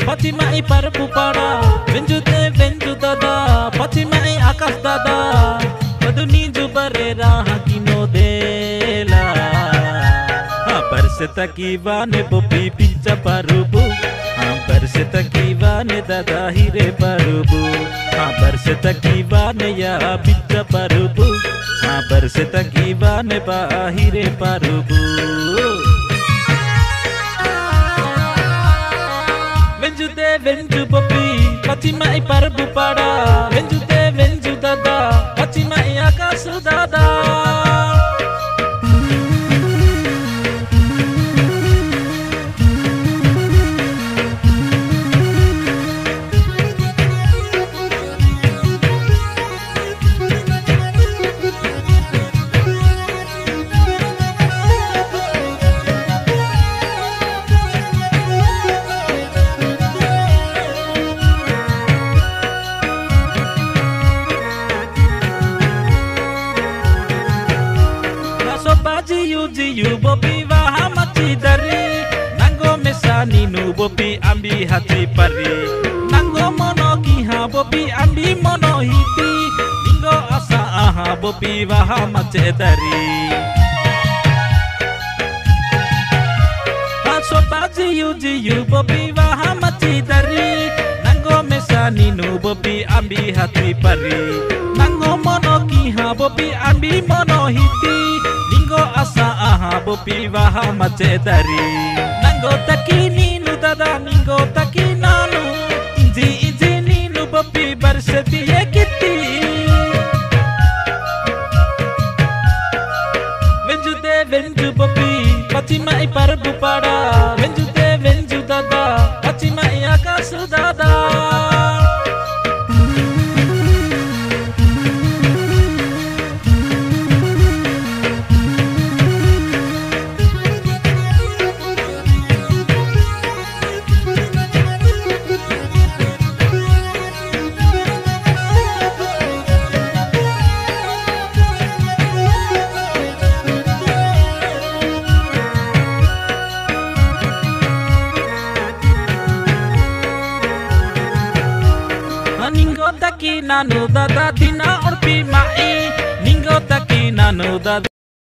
Pacimai parpu pada venju dada Pacimai akas dada Paduni jubare raha kino dela Berseta kivane bopi pinca parubu Berseta kivane dada hire parubu Berseta kivane ya pinca parubu Berseta kivane ba hire parubu Venju bopi Pacimai parbu pada venju dada Pacimai akas dada Jiu bopi waha maci dari Nanggo mesani nu bopi ambi hati pari Nanggo mono kiha bopi ambi mono hiti Ninggo asa aha bopi waha maci dari Soba jiu bopi waha maci dari Nanggo mesani nu bopi ambi hati pari Nanggo mono kiha bopi ambi mono hiti Ninggo asa aha bopi waha mace dari Nanggo takini nu dada ninggo takinanu Inji ninu bopi bersedia kiti Venju bopi Pacimai parbu pada venju dada Pacimai akas dada Ninggo taki nanu dada tina orpi mai Ninggo taki nanu dada